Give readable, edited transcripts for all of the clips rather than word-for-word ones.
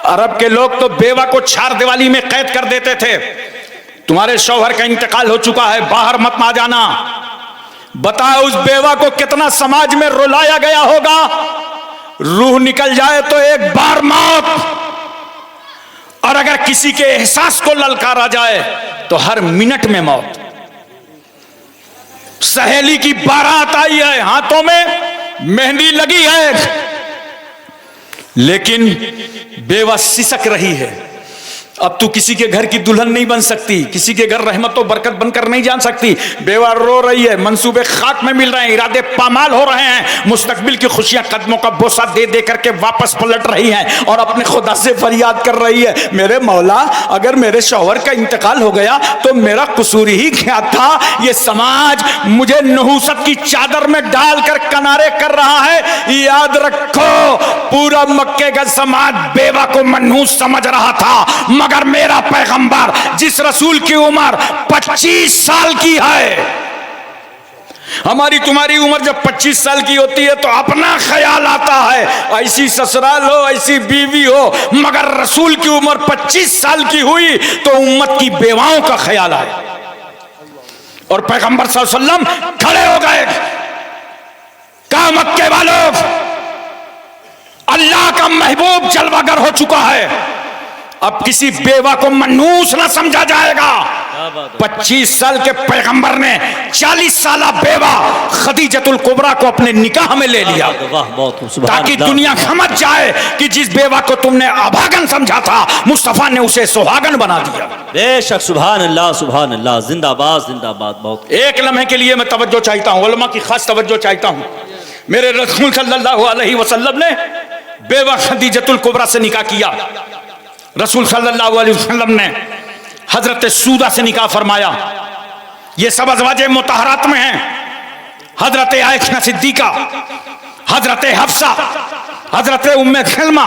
अरब के लोग तो बेवा को 4 दीवारी में कैद कर देते थे। तुम्हारे शौहर का इंतकाल हो चुका है, बाहर मत आ जाना। बताओ उस बेवा को कितना समाज में रुलाया गया होगा। रूह निकल जाए तो एक बार मौत, और अगर किसी के एहसास को ललकारा जाए तो हर मिनट में मौत। सहेली की बारात आई है, हाथों में मेहंदी लगी है, लेकिन बेवा सिसक रही है। अब तू किसी के घर की दुल्हन नहीं बन सकती, किसी के घर रहमत और बरकत बनकर नहीं जान सकती। बेवा रो रही है, मंसूबे खाक में मिल रहे हैं, इरादे पामाल हो रहे हैं, मुस्तकबिल की खुशियां कदमों का बोसा दे दे करके वापस पलट रही हैं और अपने खुदा से फरियाद कर रही है, मेरे मौला अगर मेरे शौहर का इंतकाल हो गया तो मेरा कसूर ही क्या था। ये समाज मुझे नहूसत की चादर में डालकर किनारे कर रहा है। याद रखो पूरा मक्के का समाज बेवा को मनहूस समझ रहा था, मगर मेरा पैगंबर जिस रसूल की उम्र 25 साल की है, हमारी तुम्हारी उम्र जब 25 साल की होती है तो अपना ख्याल आता है, ऐसी ससुराल हो, ऐसी बीवी हो, मगर रसूल की उम्र 25 साल की हुई तो उम्मत की बेवाओं का ख्याल आया। और पैगंबर सल्लल्लाहु अलैहि वसल्लम खड़े हो गए, कहा मक्के वालों, अल्लाह का महबूब जलवागर हो चुका है, अब किसी बेवा को मनूस ना समझा जाएगा। 25 साल के पैगंबर ने 40 साल बेवा खदीजतुल कुबरा को अपने निकाह में ले लिया, ताकि दुनिया समझ जाए कि जिस बेवा को तुमने अभागन समझा था मुस्तफा ने उसे सुहागन बना दिया। बेशक, सुभान अल्लाह, जिंदाबाद जिंदाबाद। बहुत एक लम्हे के लिए मैं तवज्जो चाहता हूँ, उलमा की खास तवज्जो चाहता हूँ। मेरे रसूल सल्लल्लाहु अलैहि वसल्लम ने बेवा खदीजतुल कुबरा से निकाह किया। रसूल सल्लल्लाहु अलैहि वसल्लम ने हजरत सूदा से निकाह फरमाया। ये सब अज़वाजे मुतहरात में हैं। हजरत आयशा सिद्दीका, हजरत हफ्सा, हजरत उम्मे सलमा,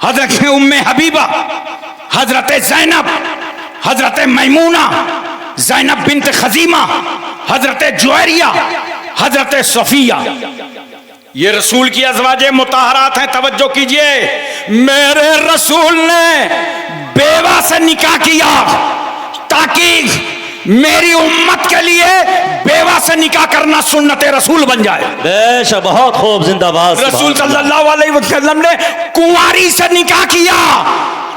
हजरत उम्मे हबीबा, हजरत ज़ैनब, हजरत मैमूना, ज़ैनब बिन्त खजीमा, हजरत जुवैरिया, हजरत सफिया, ये रसूल की अज़वाजे मुताहरात हैं। तवज्जो कीजिए, मेरे रसूल ने बेवा से निकाह किया ताकि मेरी उम्मत के लिए बेवा से निकाह करना सुन्नत रसूल बन जाए। बेशक, बहुत खूब, जिंदाबाद। रसूल सल्लल्लाहु अलैहि वसल्लम ने कुंवारी से निकाह किया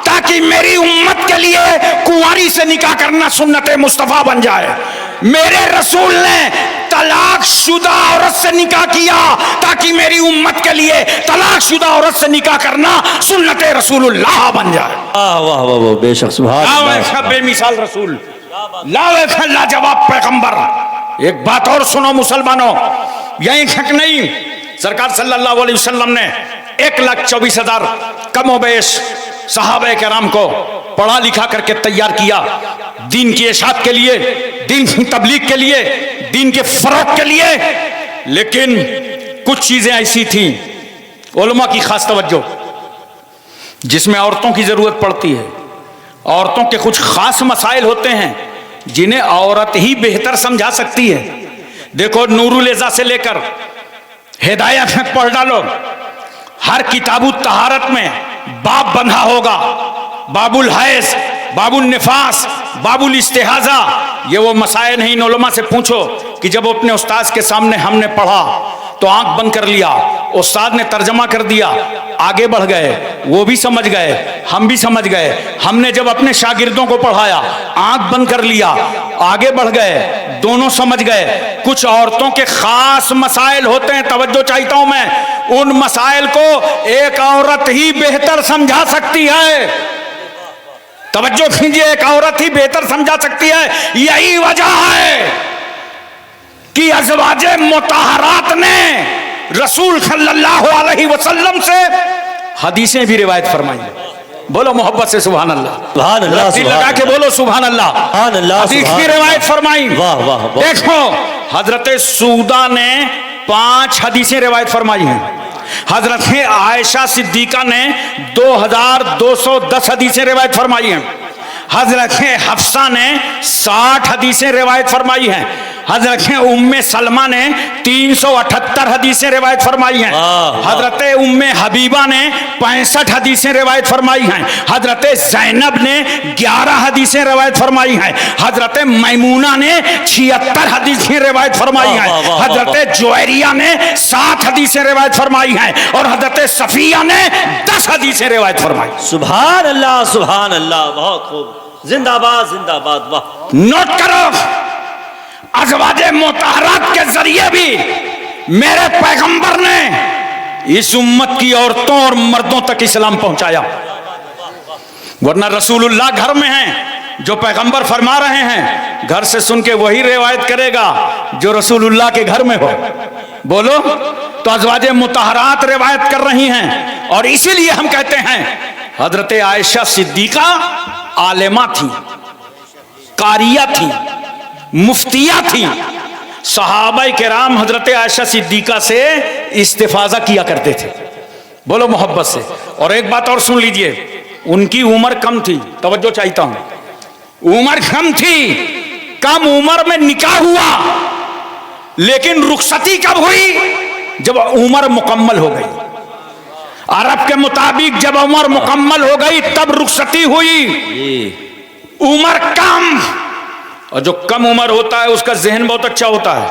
ताकि मेरी उम्मत के लिए कुंवारी से निकाह करना सुन्नत मुस्तफा बन जाए। मेरे रसूल ने तलाक शुदा औरत से निकाह किया ताकि मेरी उम्मत के लिए तलाक शुदा औरत से निकाह करना सुन्नत रसूलुल्लाह बन जाए। वाह वाह वाह, बेशक, सुभान अल्लाह, बेमिसाल रसूल, लाजवाब पैगंबर। एक बात और सुनो मुसलमानों, यही शक नहीं, सरकार सल्लल्लाहु अलैहि वसल्लम ने 1,24,000 कमोबेश सहाबा किराम को पढ़ा लिखा करके तैयार किया दीन की इशाअत के लिए, दीन की तबलीग के लिए, दीन के फरोग के लिए। लेकिन कुछ चीजें ऐसी थी, उलमा की खास तवज्जो, जिसमें औरतों की जरूरत पड़ती है। औरतों के कुछ खास मसाइल होते हैं जिन्हें औरत ही बेहतर समझा सकती है। देखो, नूरुल इज़्ज़ा से लेकर हिदायत में पढ़ डालो, हर किताबु तहारत में बाब बंधा होगा, बाबुल हैस, बाबुल निफास, बाबुल इस्तिहाजा। ये वो मसाइल नहीं, उलमा से पूछो कि जब अपने उस्ताद के सामने हमने पढ़ा तो आंख बंद कर लिया, उस्ताद ने तर्जमा कर दिया, आगे बढ़ गए, वो भी समझ गए, हम भी समझ गए। हमने जब अपने शागिर्दों को पढ़ाया, आंख बंद कर लिया, आगे बढ़ गए, दोनों समझ गए। कुछ औरतों के खास मसाइल होते हैं, तवज्जो चाहता हूं मैं, उन मसाइल को एक औरत ही बेहतर समझा सकती है। तवज्जो कीजिए, एक औरत ही बेहतर समझा सकती है। यही वजह है कि अज़वाजे मुताहरात ने रसूल सल्लल्लाहु अलैहि वसल्लम से हदीसें भी रिवायत फरमाई। बोलो मोहब्बत से सुभान अल्लाह, सुभान अल्लाह, दिल लगा के बोलो सुभान अल्लाह, सुभान अल्लाह, हदीस की रिवायत फरमाई। वाह वाह, देखो, हजरत सूदा ने 5 हदीसें रिवायत फरमाई हैं। हजरत आयशा सिद्दीका ने 2210 हदीसें रिवायत फरमाई हैं। हजरत हफ्सा ने 60 हदीसें रिवायत फरमाई हैं। हजरत उम्मे सलमा ने 378 हदीसें रिवायत फरमाई हैं। हजरत उम्मे हबीबा ने 65 हदीसें रिवायत फरमाई हैं। हजरत जैनब ने 11 हदीसें रिवायत फरमाई हैं। हजरत मैमूना ने 76 हदीसें रिवायत फरमाई हैं। हजरत जुवैरिया ने 7 हदीसें रिवायत फरमाई हैं और हजरत सफिया ने 10 हदीसें रिवायत फरमाई। सुभान अल्लाह, सुभान अल्लाह, बहुत खूब, जिंदाबाद जिंदाबाद, वाह। नोट करो, अज़वाजे मुतहरात के जरिए भी मेरे पैगंबर ने इस उम्मत की औरतों और मर्दों तक इस्लाम पहुंचाया। वरना रसूलुल्लाह घर में हैं, जो पैगंबर फरमा रहे हैं घर से सुन के वही रिवायत करेगा जो रसूलुल्लाह के घर में हो। बोलो, तो अज़वाजे मुतहरात रिवायत कर रही हैं और इसीलिए हम कहते हैं हजरत आयशा सिद्दीका आलिमा थी, कारिया थी, मुफ्तिया थी। सहाबा किराम हजरत आयशा सिद्दीका से इस्तिफाजा किया करते थे। बोलो मोहब्बत से। और एक बात और सुन लीजिए, उनकी उम्र कम थी, तवज्जो चाहता हूं, उम्र कम थी, कम उम्र में निकाह हुआ, लेकिन रुखसती कब हुई? जब उम्र मुकम्मल हो गई। अरब के मुताबिक जब उम्र मुकम्मल हो गई तब रुखसती हुई। उम्र कम, और जो कम उम्र होता है उसका जहन बहुत अच्छा होता है।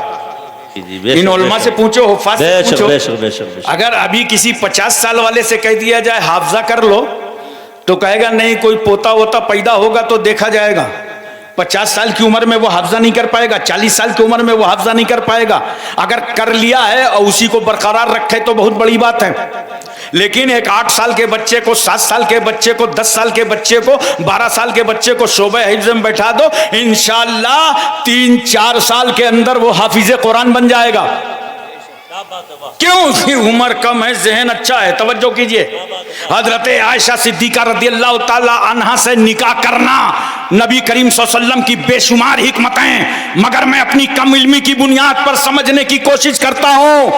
इन उलमा से पूछो, हुफ़ाज़ से पूछो, बेशक। अगर अभी किसी 50 साल वाले से कह दिया जाए हाफजा कर लो तो कहेगा नहीं, कोई पोता वोता पैदा होगा तो देखा जाएगा। 50 साल की उम्र में वो हाफजा नहीं कर पाएगा, 40 साल की उम्र में वो हाफजा नहीं कर पाएगा। अगर कर लिया है और उसी को बरकरार रखे तो बहुत बड़ी बात है। लेकिन एक 8 साल के बच्चे को, 7 साल के बच्चे को, 10 साल के बच्चे को, 12 साल के बच्चे को शोबे हिफ्ज़ में बैठा दो, इंशाअल्लाह 3-4 साल के अंदर वो हाफिज़े कुरान बन जाएगा। क्यों? उसकी उम्र कम है, जहन अच्छा है। तवज्जो कीजिए, हजरत आयशा सिद्दीका रदियल्लाहु ताला अन्हा से निकाह करना नबी करीम सल्लल्लाहु अलैहि वसल्लम की बेशुमार हिकमतें, मगर मैं अपनी कम इल्मी की बुनियाद पर समझने की कोशिश करता हूं।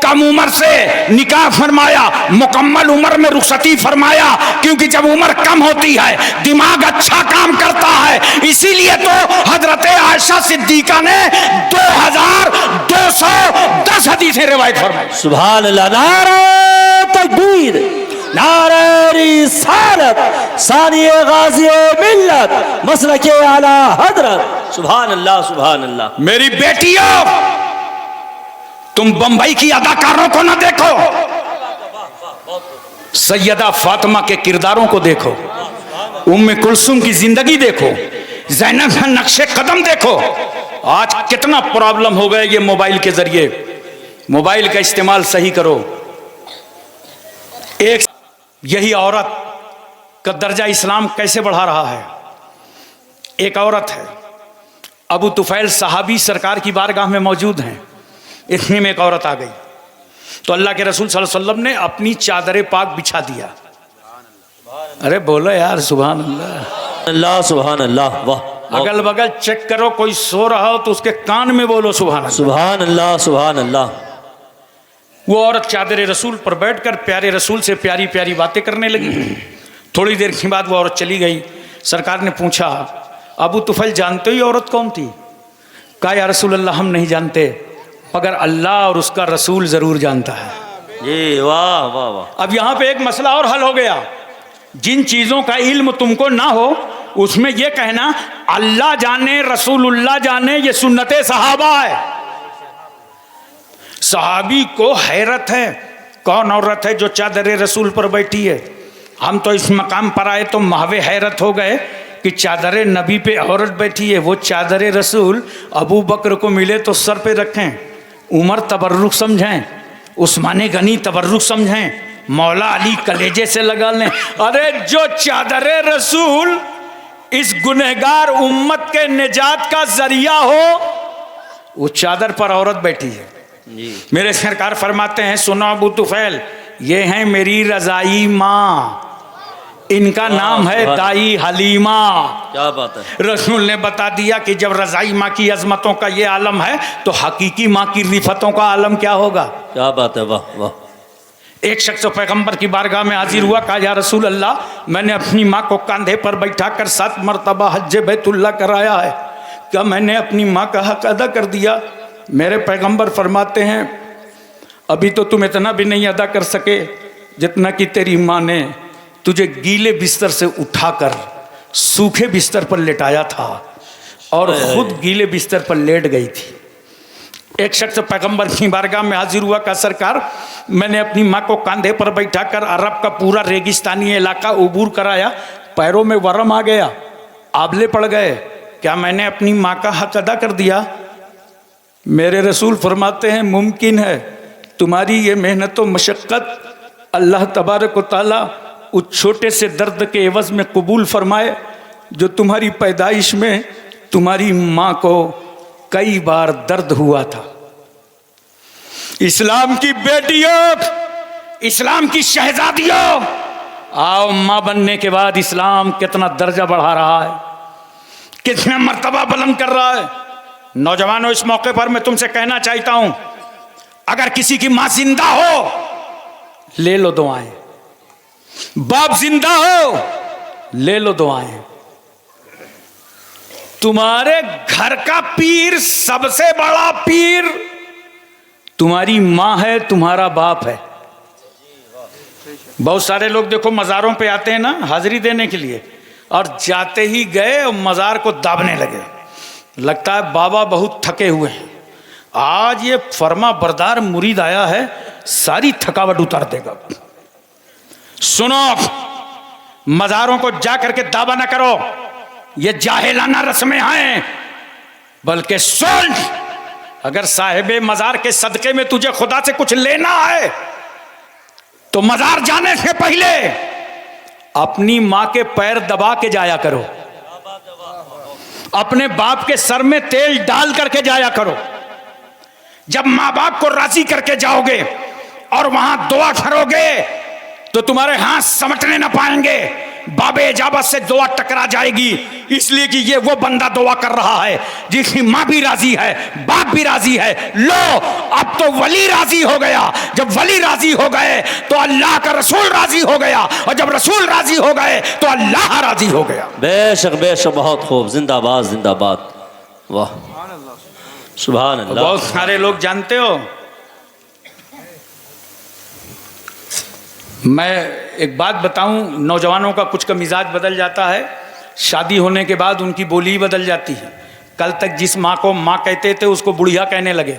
कम उम्र से निकाह फरमाया, मुकम्मल उम्र में रुखसती फरमाया, क्योंकि जब उम्र कम होती है दिमाग अच्छा काम करता है। इसीलिए तो हजरत आयशा सिद्दीका ने 2210 हदीसें रिवायत फरमाई। सुभान अल्लाह, नारे तकबीर, नारे रिसालत, सानिए गाज़ी मिल्लत, मसलके आला हजरत। सुभान अल्लाह, सुभान अल्लाह। मेरी बेटियों, तुम बंबई की अदाकारों को ना देखो, सैयदा फातिमा के किरदारों को देखो, उम्मे कुलसुम की जिंदगी देखो, ज़ैनब का नक्शे कदम देखो। आज कितना प्रॉब्लम हो गया ये मोबाइल के जरिए। मोबाइल का इस्तेमाल सही करो। एक यही औरत का दर्जा इस्लाम कैसे बढ़ा रहा है। एक औरत है, अबू तुफैल सहाबी सरकार की बारगाह में मौजूद हैं। इतने में एक औरत आ गई तो अल्लाह के रसूल सल्लल्लाहु अलैहि वसल्लम ने अपनी चादर पाक बिछा दिया। अरे बोलो यार, सुभान अल्लाह, अल्लाह, सुभान अल्लाह, वाह। अगल बगल चेक करो, कोई सो रहा हो तो उसके कान में बोलो सुभान अल्लाह, सुभान अल्लाह, सुभान अल्लाह। वो औरत चादर रसूल पर बैठकर प्यारे रसूल से प्यारी प्यारी बातें करने लगी। थोड़ी देर के बाद वो औरत चली गई। सरकार ने पूछा, अबू तुफैल जानते हो ये औरत कौन थी? कहा, या रसूल अल्लाह, हम नहीं जानते, मगर अल्लाह और उसका रसूल जरूर जानता है। जी, वाह वाह वाह। अब यहाँ पे एक मसला और हल हो गया। जिन चीज़ों का इल्म तुमको ना हो उसमें यह कहना अल्लाह जाने रसूलुल्लाह जाने, ये सुन्नते सहाबा है। सहाबी को हैरत है, कौन औरत है जो चादर रसूल पर बैठी है। हम तो इस मकाम पर आए तो महवे हैरत हो गए कि चादर नबी पे औरत बैठी है। वो चादर रसूल अबू बकर को मिले तो सर पे रखें, उमर तबर्रुक समझें, उस्मान गनी तबर्रुक समझें, मौला अली कलेजे से लगा लें। अरे जो चादर रसूल इस गुनहगार उम्मत के निजात का जरिया हो, वो चादर पर औरत बैठी है। मेरे सरकार फरमाते हैं, सुनो अबू तुफैल, ये हैं मेरी रज़ाई माँ, इनका नाम है दाई हलीमा। क्या बात है। रसूल ने बता दिया कि जब रज़ाई माँ की अजमतों का ये आलम है तो हकीकी माँ की रिफतों का आलम क्या होगा। क्या बात है, वाह वाह। एक शख्स पैगंबर की बारगाह में हाजिर हुआ, कहा, या रसूल अल्लाह, मैंने अपनी माँ को कंधे पर बैठा कर 7 मरतबा हज बैतुल्लाह कराया है, क्या मैंने अपनी माँ का हक अदा कर दिया? मेरे पैगंबर फरमाते हैं अभी तो तुम इतना भी नहीं अदा कर सके जितना कि तेरी माँ ने तुझे गीले बिस्तर से उठाकर सूखे बिस्तर पर लेटाया था और खुद गीले बिस्तर पर लेट गई थी। एक शख्स पैगंबर की बारगाह में हाजिर हुआ, का सरकार मैंने अपनी माँ को कंधे पर बैठाकर अरब का पूरा रेगिस्तानी इलाका उबूर कराया, पैरों में वरम आ गया, आबले पड़ गए, क्या मैंने अपनी माँ का हक अदा कर दिया? मेरे रसूल फरमाते हैं मुमकिन है, तुम्हारी ये मेहनत व मशक्क़त अल्लाह तबारक व तआला उस छोटे से दर्द के एवज़ में कबूल फरमाए जो तुम्हारी पैदाइश में तुम्हारी माँ को कई बार दर्द हुआ था। इस्लाम की बेटियों, इस्लाम की शहजादियों, आओ माँ बनने के बाद इस्लाम कितना दर्जा बढ़ा रहा है, कितना मर्तबा बुलंद कर रहा है। नौजवानों, इस मौके पर मैं तुमसे कहना चाहता हूं, अगर किसी की माँ जिंदा हो ले लो दुआएं, बाप जिंदा हो ले लो दुआएं। तुम्हारे घर का पीर, सबसे बड़ा पीर तुम्हारी माँ है, तुम्हारा बाप है। बहुत सारे लोग देखो मज़ारों पे आते हैं ना हाजिरी देने के लिए, और जाते ही गए और मज़ार को दाबने लगे, लगता है बाबा बहुत थके हुए हैं, आज ये फर्मा बरदार मुरीद आया है, सारी थकावट उतार देगा। सुनो, मज़ारों को जा करके दावा ना करो, ये जाहिलाना रस्में हैं, बल्कि सुन, अगर साहिबे मज़ार के सदके में तुझे खुदा से कुछ लेना है तो मज़ार जाने से पहले अपनी माँ के पैर दबा के जाया करो, अपने बाप के सर में तेल डाल करके जाया करो। जब माँ बाप को राजी करके जाओगे और वहां दुआ करोगे तो तुम्हारे हाथ समटने ना पाएंगे, बाबे इजाबत से दुआ टकरा जाएगी, इसलिए कि ये वो बंदा दुआ कर रहा है जिसकी माँ भी राजी है, बाप भी राजी है। लो, अब तो वली राजी हो गया, जब वली राजी हो गए तो अल्लाह का रसूल राजी हो गया, और जब रसूल राजी हो गए तो अल्लाह राजी हो गया। बेशक बेशक, बहुत खूब, जिंदाबाद जिंदाबाद, वाह सुभान अल्लाह। बहुत सारे लोग जानते हो, मैं एक बात बताऊं, नौजवानों का कुछ का मिजाज बदल जाता है, शादी होने के बाद उनकी बोली ही बदल जाती है। कल तक जिस माँ को माँ कहते थे उसको बुढ़िया कहने लगे,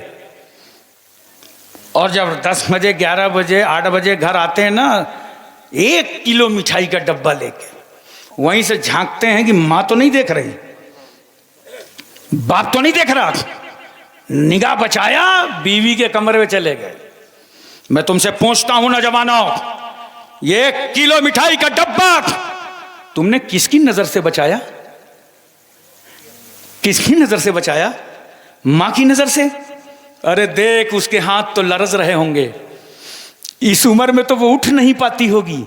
और जब 10 बजे 11 बजे 8 बजे घर आते हैं ना, 1 किलो मिठाई का डब्बा लेके वहीं से झांकते हैं कि माँ तो नहीं देख रही, बाप तो नहीं देख रहा, निगाह बचाया, बीवी के कमरे में चले गए। मैं तुमसे पूछता हूं नौजवानों, ये 1 किलो मिठाई का डब्बा तुमने किसकी नजर से बचाया? किसकी नजर से बचाया? मां की नजर से? अरे देख, उसके हाथ तो लरज रहे होंगे, इस उम्र में तो वो उठ नहीं पाती होगी।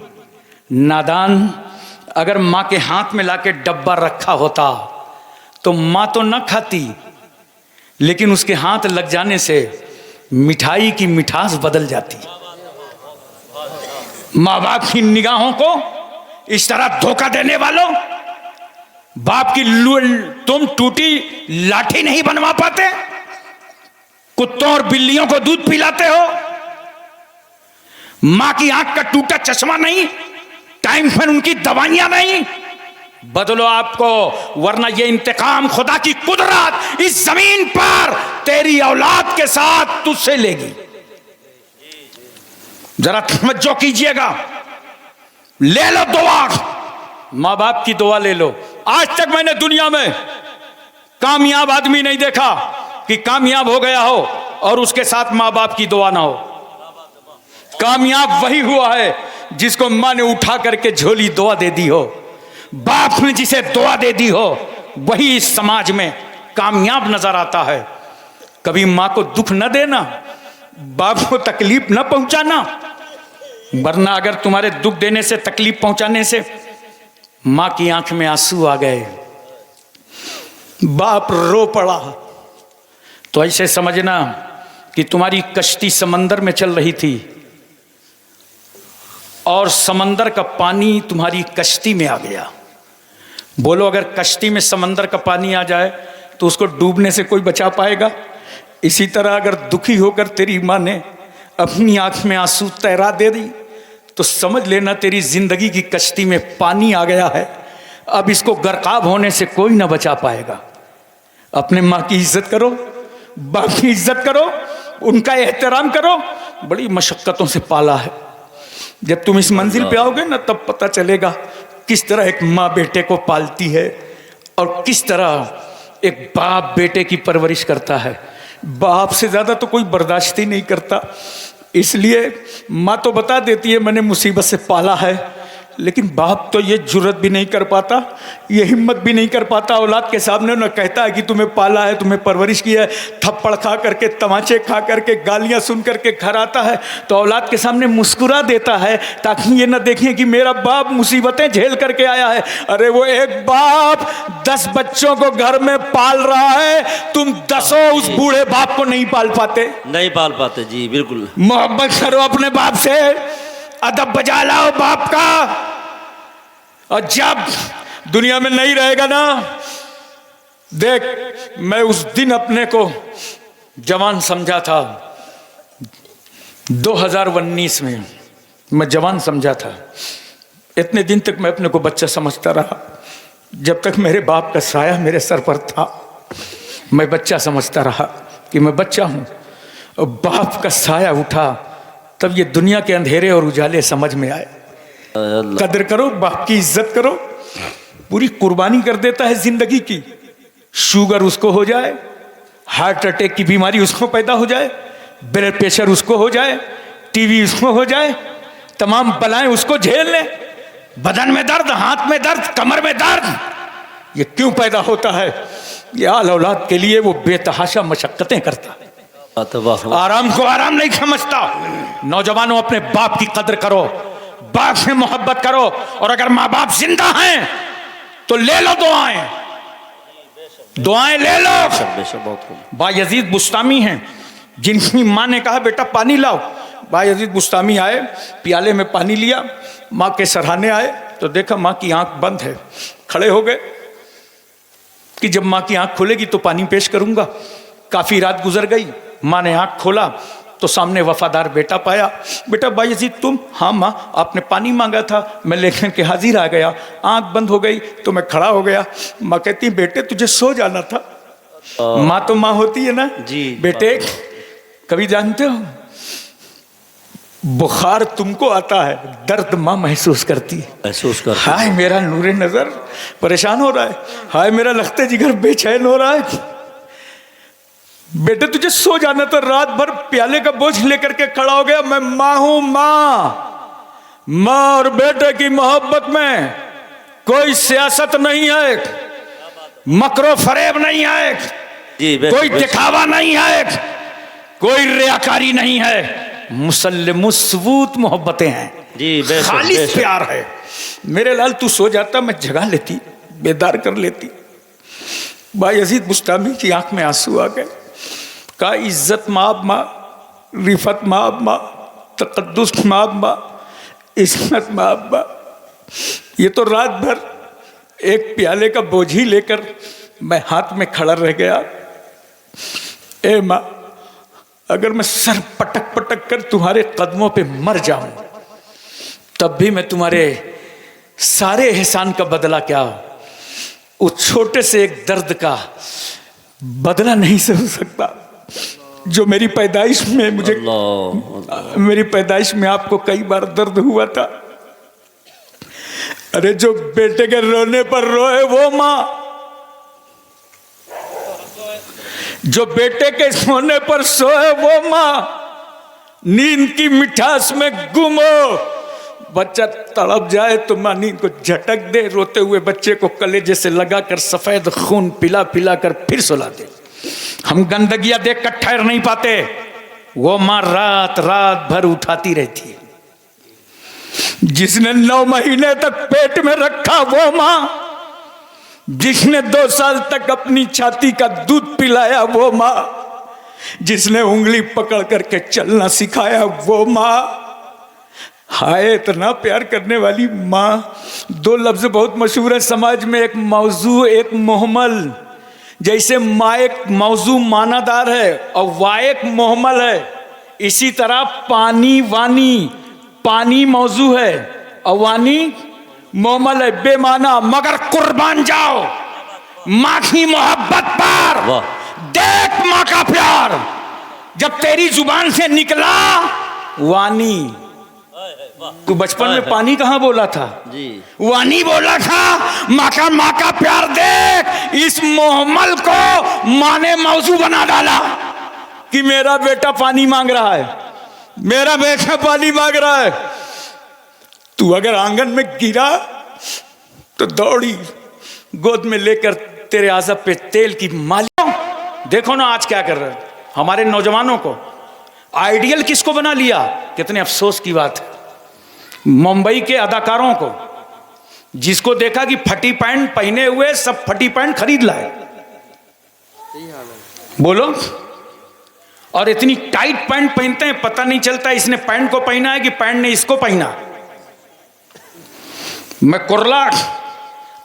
नादान, अगर मां के हाथ में लाके डब्बा रखा होता तो मां तो न खाती, लेकिन उसके हाथ लग जाने से मिठाई की मिठास बदल जाती। माँ बाप की निगाहों को इस तरह धोखा देने वालों, बाप की तुम टूटी लाठी नहीं बनवा पाते, कुत्तों और बिल्लियों को दूध पिलाते हो, मां की आंख का टूटा चश्मा नहीं, टाइम पर उनकी दवाइयां नहीं। बदलो आपको, वरना ये इंतकाम खुदा की कुदरत इस जमीन पर तेरी औलाद के साथ तुझसे लेगी। जरा तवज्जो कीजिएगा, ले लो दुआ, मां बाप की दुआ ले लो। आज तक मैंने दुनिया में कामयाब आदमी नहीं देखा कि कामयाब हो गया हो और उसके साथ मां बाप की दुआ ना हो। कामयाब वही हुआ है जिसको मां ने उठा करके झोली दुआ दे दी हो, बाप ने जिसे दुआ दे दी हो, वही इस समाज में कामयाब नजर आता है। कभी मां को दुख न देना, बाप को तकलीफ न पहुंचाना, वरना अगर तुम्हारे दुख देने से, तकलीफ पहुंचाने से मां की आंख में आंसू आ गए, बाप रो पड़ा, तो ऐसे समझना कि तुम्हारी कश्ती समंदर में चल रही थी और समंदर का पानी तुम्हारी कश्ती में आ गया। बोलो, अगर कश्ती में समंदर का पानी आ जाए तो उसको डूबने से कोई बचा पाएगा। इसी तरह अगर दुखी होकर तेरी माँ ने अपनी आंख में आंसू तैरा दे दी तो समझ लेना तेरी जिंदगी की कश्ती में पानी आ गया है। अब इसको गर्काब होने से कोई ना बचा पाएगा। अपने माँ की इज्जत करो, बाप की इज्जत करो, उनका एहतराम करो। बड़ी मशक्क़तों से पाला है। जब तुम इस मंजिल पे आओगे ना तब पता चलेगा किस तरह एक माँ बेटे को पालती है और किस तरह एक बाप बेटे की परवरिश करता है। बाप से ज़्यादा तो कोई बर्दाश्त ही नहीं करता। इसलिए माँ तो बता देती है मैंने मुसीबत से पाला है, लेकिन बाप तो ये जुर्रत भी नहीं कर पाता, ये हिम्मत भी नहीं कर पाता औलाद के सामने ना कहता है कि तुम्हें पाला है, तुम्हें परवरिश किया है। थप्पड़ खा करके, तमाचे खा करके, गालियां सुन करके घर आता है तो औलाद के सामने मुस्कुरा देता है ताकि ये ना देखें कि मेरा बाप मुसीबतें झेल करके आया है। अरे वो एक बाप 10 बच्चों को घर में पाल रहा है, तुम 10 उस बूढ़े बाप को नहीं पाल पाते। नहीं पाल पाते जी, बिल्कुल। मोहब्बत करो अपने बाप से, अदब बजा लाओ बाप का। और जब दुनिया में नहीं रहेगा ना, देख मैं उस दिन अपने को जवान समझा था, 2019 में मैं जवान समझा था। इतने दिन तक मैं अपने को बच्चा समझता रहा। जब तक मेरे बाप का साया मेरे सर पर था मैं बच्चा समझता रहा कि मैं बच्चा हूं। और बाप का साया उठा तब ये दुनिया के अंधेरे और उजाले समझ में आए। कदर करो, बाप की इज्जत करो। पूरी कुर्बानी कर देता है जिंदगी की। शुगर उसको हो जाए, हार्ट अटैक की बीमारी उसको पैदा हो जाए, ब्लड प्रेशर उसको हो जाए, टीवी उसको हो जाए, तमाम बलाएं उसको झेल ले, बदन में दर्द, हाथ में दर्द, कमर में दर्द। ये क्यों पैदा होता है? ये आल औलाद के लिए वो बेतहाशा मशक्कतें करता है, आराम को आराम नहीं समझता। नौजवानों अपने बाप की कदर करो, बाप से मोहब्बत करो। और अगर माँ बाप जिंदा हैं तो ले लो दुआएं, दुआएं ले लो। बायजीद बुस्तामी हैं जिनकी माँ ने कहा बेटा पानी लाओ। बायजीद बुस्तामी आए, प्याले में पानी लिया, माँ के सराहने आए तो देखा माँ की आंख बंद है। खड़े हो गए कि जब माँ की आंख खुलेगी तो पानी पेश करूंगा। काफी रात गुजर गई, माँ ने आंख खोला तो सामने वफादार बेटा पाया। बेटा बायजीद तुम? हाँ माँ, आपने पानी मांगा था, मैं लेकर के हाजिर आ गया। आंख बंद हो गई तो मैं खड़ा हो गया। माँ कहती बेटे तुझे सो जाना था। माँ तो माँ होती है ना जी। बेटे कभी जानते हो बुखार तुमको आता है, दर्द माँ महसूस करती है। महसूस कर। हाय मेरा नूरे नजर परेशान हो रहा है, हाय मेरा लखते जिगर बेचैन हो रहा है। बेटे तुझे सो जाना तो रात भर प्याले का बोझ लेकर के खड़ा हो गया। मैं माँ हूं, माँ और बेटे की मोहब्बत में कोई सियासत नहीं है, मकरो फरेब नहीं है जी, कोई दिखावा नहीं है, कोई रियाकारी नहीं है। मुसल्लमुस्बूत मोहब्बतें हैं जी, खालिस प्यार है। मेरे लाल तू सो जाता मैं जगा लेती, बेदार कर लेती। बायजीद बुस्तामी की आंख में आंसू आ गए। का इज्जत माब माँ, रिफत माब माँ, तकद्दुस माब माँ, इस्मत माब माँ। ये तो रात भर एक प्याले का बोझ ही लेकर मैं हाथ में खड़ा रह गया। ए माँ, अगर मैं सर पटक पटक कर तुम्हारे कदमों पे मर जाऊं तब भी मैं तुम्हारे सारे एहसान का बदला क्या हो, उस छोटे से एक दर्द का बदला नहीं समझ सकता जो मेरी पैदाइश में मुझे मेरी पैदाइश में आपको कई बार दर्द हुआ था। अरे जो बेटे के रोने पर रोए वो माँ, जो बेटे के सोने पर सोए वो माँ, नींद की मिठास में गुम हो। बच्चा तड़प जाए तो माँ नींद को झटक दे, रोते हुए बच्चे को कलेजे से लगाकर सफेद खून पिला पिला कर फिर सुला दे। हम गंदगियां देख कर ठहर नहीं पाते, वो माँ रात रात भर उठाती रहती है। जिसने 9 महीने तक पेट में रखा वो माँ, जिसने 2 साल तक अपनी छाती का दूध पिलाया वो माँ, जिसने उंगली पकड़ करके चलना सिखाया वो माँ। हाय इतना प्यार करने वाली माँ। 2 लफ्ज बहुत मशहूर है समाज में, एक मौजू एक मोहमल। जैसे मायक मौजू मानादार है और वायक मोहमल है, इसी तरह पानी वानी, पानी मौजू है और वानी मोहमल है, बेमाना। मगर कुर्बान जाओ माँ की मोहब्बत पर, देख माँ का प्यार जब तेरी जुबान से निकला वानी। तू बचपन में पानी कहाँ बोला था जी, वानी बोला था। माँ का प्यार देख, इस मोहम्मल को माँ ने मौजू बना डाला कि मेरा बेटा पानी मांग रहा है, मेरा बेटा पानी मांग रहा है। तू अगर आंगन में गिरा तो दौड़ी गोद में लेकर तेरे आज़ब पे तेल की मालिश। देखो ना आज क्या कर रहे हैं हमारे नौजवानों को, आइडियल किसको बना लिया। कितने अफसोस की बात है, मुंबई के अदाकारों को, जिसको देखा कि फटी पैंट पहने हुए सब फटी पैंट खरीद लाए। बोलो, और इतनी टाइट पैंट पहनते हैं, पता नहीं चलता इसने पैंट को पहना है कि पैंट ने इसको पहना। मैं कुर्ला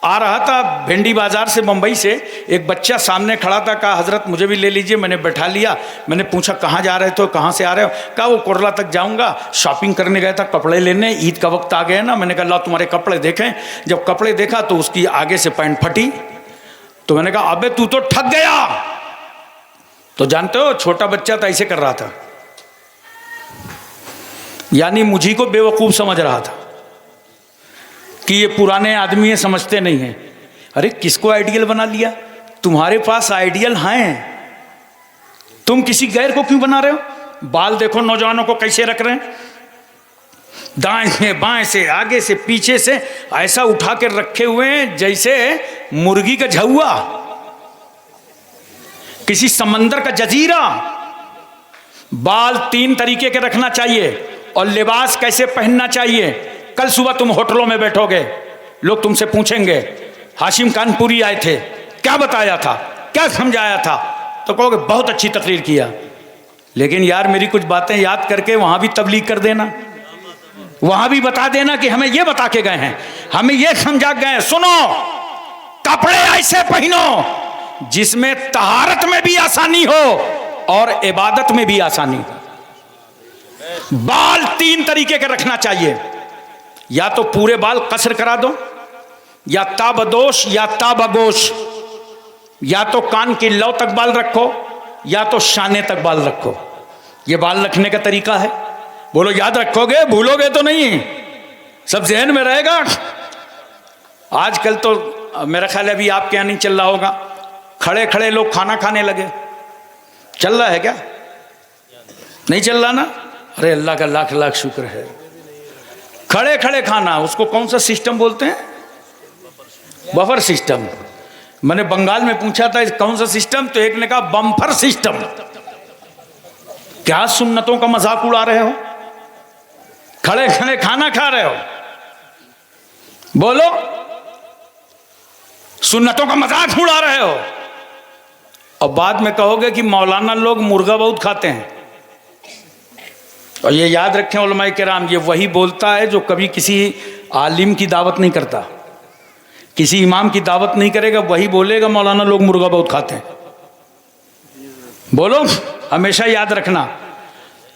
आ रहा था भिंडी बाजार से, मुंबई से, एक बच्चा सामने खड़ा था, कहा हजरत मुझे भी ले लीजिए। मैंने बैठा लिया। मैंने पूछा कहाँ जा रहे थे, कहाँ से आ रहे हो? कहा वो कुर्ला तक जाऊंगा, शॉपिंग करने गया था, कपड़े लेने, ईद का वक्त आ गया ना। मैंने कहा ला तुम्हारे कपड़े देखें। जब कपड़े देखा तो उसकी आगे से पैंट फटी। तो मैंने कहा अबे तू तो ठग गया। तो जानते हो छोटा बच्चा था, ऐसे कर रहा था, यानी मुझी को बेवकूफ समझ रहा था कि ये पुराने आदमी है, समझते नहीं हैं। अरे किसको आइडियल बना लिया? तुम्हारे पास आइडियल हैं, तुम किसी गैर को क्यों बना रहे हो? बाल देखो नौजवानों को कैसे रख रहे हैं, दाएं से बाएं से आगे से पीछे से ऐसा उठा के रखे हुए हैं जैसे मुर्गी का झुआ, किसी समंदर का जजीरा। बाल 3 तरीके के रखना चाहिए और लिबास कैसे पहनना चाहिए। कल सुबह तुम होटलों में बैठोगे, लोग तुमसे पूछेंगे हाशिम कानपुरी आए थे, क्या बताया था, क्या समझाया था, तो कहोगे बहुत अच्छी तकरीर किया। लेकिन यार मेरी कुछ बातें याद करके वहां भी तबलीग कर देना, वहां भी बता देना कि हमें यह बता के गए हैं, हमें यह समझा गए हैं। सुनो, कपड़े ऐसे पहनो जिसमें तहारत में भी आसानी हो और इबादत में भी आसानी हो। बाल 3 तरीके के रखना चाहिए, या तो पूरे बाल कसर करा दो, या ताबदोश या ताबगोश, या तो कान की लौ तक बाल रखो, या तो शाने तक बाल रखो। ये बाल रखने का तरीका है। बोलो याद रखोगे, भूलोगे तो नहीं, सब जहन में रहेगा। आजकल तो मेरा ख्याल है अभी आपके यहाँ नहीं चल रहा होगा, खड़े खड़े लोग खाना खाने लगे। चल रहा है क्या? नहीं चल रहा ना? अरे अल्लाह का लाख लाख शुक्र है। खड़े खड़े खाना, उसको कौन सा सिस्टम बोलते हैं? Buffer system. मैंने बंगाल में पूछा था कौन सा सिस्टम, तो एक ने कहा बम्फर सिस्टम। क्या सुन्नतों का मजाक उड़ा रहे हो? खड़े खड़े खाना खा रहे हो, बोलो सुन्नतों का मजाक उड़ा रहे हो। और बाद में कहोगे कि मौलाना लोग मुर्गा बहुत खाते हैं। और ये याद रखें उलमाए किराम, ये वही बोलता है जो कभी किसी आलिम की दावत नहीं करता, किसी इमाम की दावत नहीं करेगा, वही बोलेगा मौलाना लोग मुर्गा बहुत खाते हैं। बोलो, हमेशा याद रखना।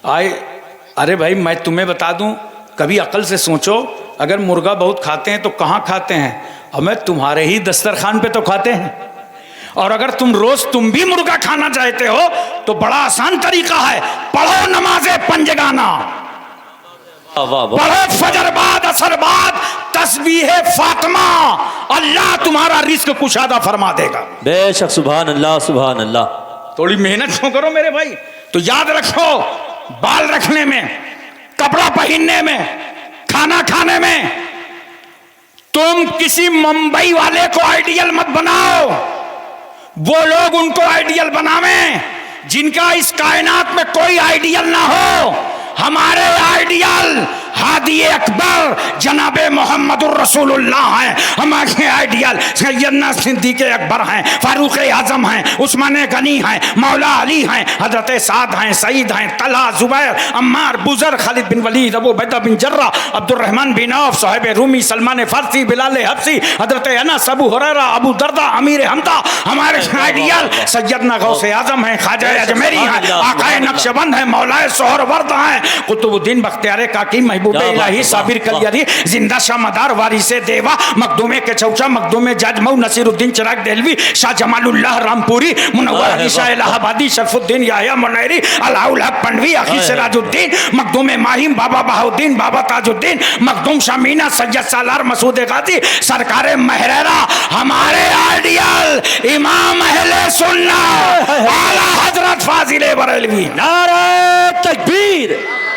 अरे भाई मैं तुम्हें बता दूं, कभी अकल से सोचो, अगर मुर्गा बहुत खाते हैं तो कहाँ खाते हैं? हमें तुम्हारे ही दस्तरखान पे तो खाते हैं। और अगर तुम भी मुर्गा खाना चाहते हो तो बड़ा आसान तरीका है, पढ़ो नमाज़े पंजगाना, पढ़ो फजर बाद असर बाद तस्बीह फातिमा, अल्लाह तुम्हारा रिस्क कुशादा फरमा देगा। बेशक, सुभान अल्लाह सुभान अल्लाह। थोड़ी मेहनत क्यों करो मेरे भाई? तो याद रखो, बाल रखने में, कपड़ा पहनने में, खाना खाने में, तुम किसी मुंबई वाले को आइडियल मत बनाओ। वो लोग उनको आइडियल बनावें जिनका इस कायनात में कोई आइडियल ना हो। हमारे आइडियल हादी अकबर जनाबे मोहम्मदुर रसूलुल्लाह हैं, हमारे आइडियल सैयदना सिद्दीक़ अकबर हैं, फारूक आजम हैं, उस्मान गनी हैं, मौला अली हैं, हजरत साद हैं, सईद हैं, Talha, Zubair, Ammar, Buzar, Khalid bin Walid, Abu Ubaidah bin Jarrah, Abdurrahman bin Auf, Suhaib Rumi, Salman Farsi, Bilal Habshi, हजरत अनस, अबू हुरैरा, अबू दरदा, अमीर हमदा, हमारे आइडियल सैयदना गौसे आजम हैं, ख्वाजा अजमेरी हैं, आकाए नक्शबंद हैं, मौलाए सोहरवर्द हैं, कुतुबुद्दीन बख्तियार काकी, महबूब इलाही, साबिर कलियरी, जिंदा शाह मदार, वारिसे देवा, मखदूमे के चौचा, मखदूमे जजमऊ, नसीरुद्दीन चिराग देलवी, शाह जमालुल्लाह रामपुरी, मुनव्वर अली शाह इलाहाबादी, शरफुद्दीन याहिया मुनैरी, अलाउल हक पंडवी, अखी सिराजुद्दीन, मखदूमे माहिम, बाबा बहाउद्दीन, बाबा ताजुद्दीन, मखदूम शामीना, सैयद सालार मसूद गाजी, सरकार महरेरा, हमारे आइडियल इमाम अहले सुन्नत आला हजरत फाजिले बरेलवी। नारे तकबीर,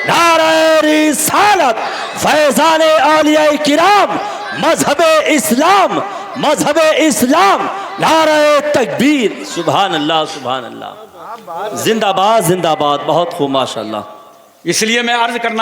नारे रिसालत, फैजाने औलिया किराम, मजहबे इस्लाम, मजहबे इस्लाम, नारे तकबीर। सुभान अल्लाह, सुभान अल्लाह, जिंदाबाद जिंदाबाद। बहुत खूब, माशाअल्लाह। इसलिए मैं अर्ज करना